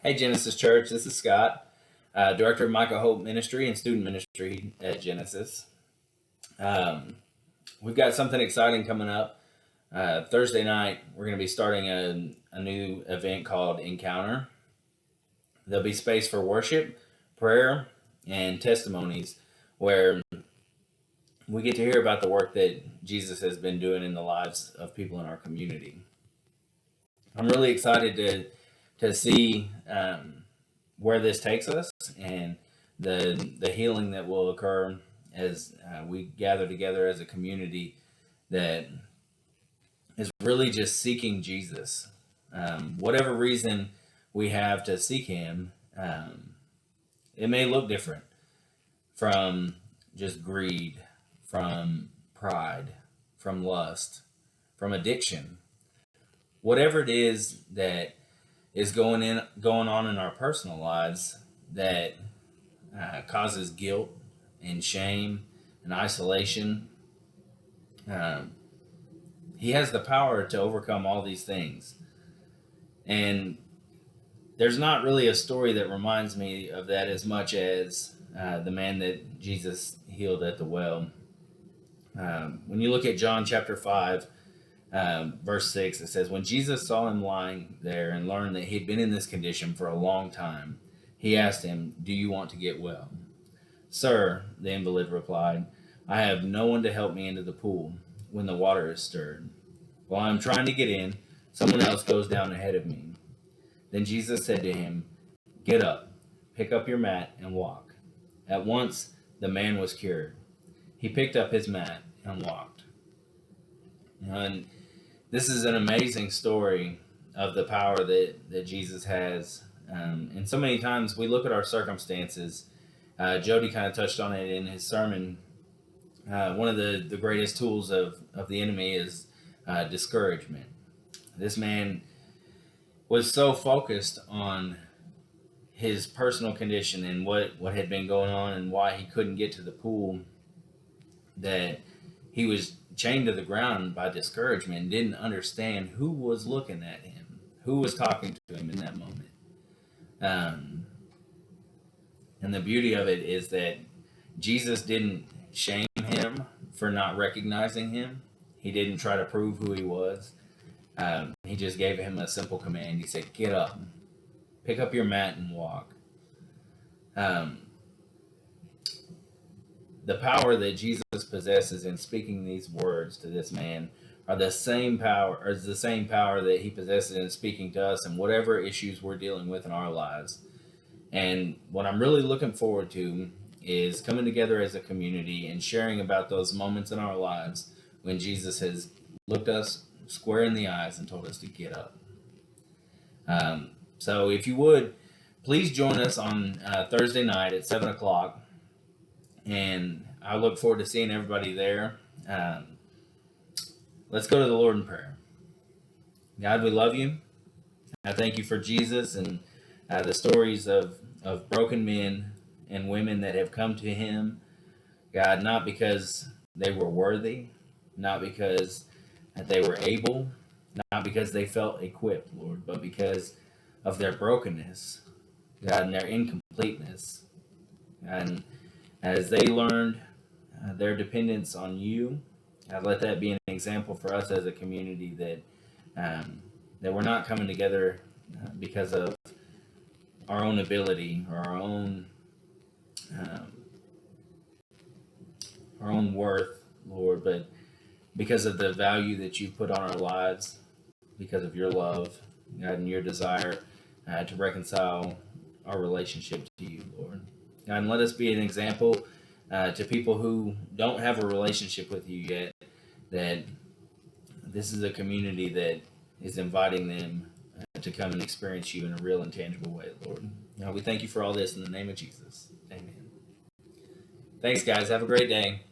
Hey, Genesis Church, this is Scott, Director of Micah Hope Ministry and Student Ministry at Genesis. We've got something exciting coming up. Thursday night, we're going to be starting a new event called Encounter. There'll be space for worship, prayer, and testimonies where we get to hear about the work that Jesus has been doing in the lives of people in our community. I'm really excited to see where this takes us and the healing that will occur as we gather together as a community that is really just seeking Jesus. Whatever reason we have to seek him, it may look different from just greed, from pride, from lust, from addiction. Whatever it is that is going on in our personal lives that causes guilt and shame and isolation. He has the power to overcome all these things. And there's not really a story that reminds me of that as much as the man that Jesus healed at the well. When you look at John chapter 5, verse 6, it says, when Jesus saw him lying there and learned that he'd been in this condition for a long time, he asked him, do you want to get well? Sir, the invalid replied, I have no one to help me into the pool when the water is stirred. While I'm trying to get in, someone else goes down ahead of me. Then Jesus said to him, get up, pick up your mat, and walk. At once, the man was cured. He picked up his mat and walked. And this is an amazing story of the power that Jesus has. And so many times we look at our circumstances. Jody kind of touched on it in his sermon. One of the greatest tools of the enemy is discouragement. This man was so focused on his personal condition and what had been going on and why he couldn't get to the pool that he was chained to the ground by discouragement and didn't understand who was looking at him, who was talking to him in that moment. And the beauty of it is that Jesus didn't shame him for not recognizing him. He didn't try to prove who he was. He just gave him a simple command. He said, get up, pick up your mat and walk. The power that Jesus possesses in speaking these words to this man are the same power, or is the same power that he possesses in speaking to us and whatever issues we're dealing with in our lives. And what I'm really looking forward to is coming together as a community and sharing about those moments in our lives when Jesus has looked us square in the eyes and told us to get up. So if you would, please join us on Thursday night at 7 o'clock. And I look forward to seeing everybody there. Let's go to the Lord in prayer. God, we love you. I thank you for Jesus and the stories of broken men and women that have come to him. God, not because they were worthy, not because they were able, not because they felt equipped, Lord, but because of their brokenness, God, and their incompleteness. And as they learned their dependence on you, let that be an example for us as a community that we're not coming together because of our own ability or our own worth, Lord, but because of the value that you put on our lives, because of your love, God, and your desire to reconcile our relationship to you, Lord. God, and let us be an example to people who don't have a relationship with you yet, that this is a community that is inviting them to come and experience you in a real and tangible way, Lord. Now we thank you for all this in the name of Jesus. Amen. Thanks, guys. Have a great day.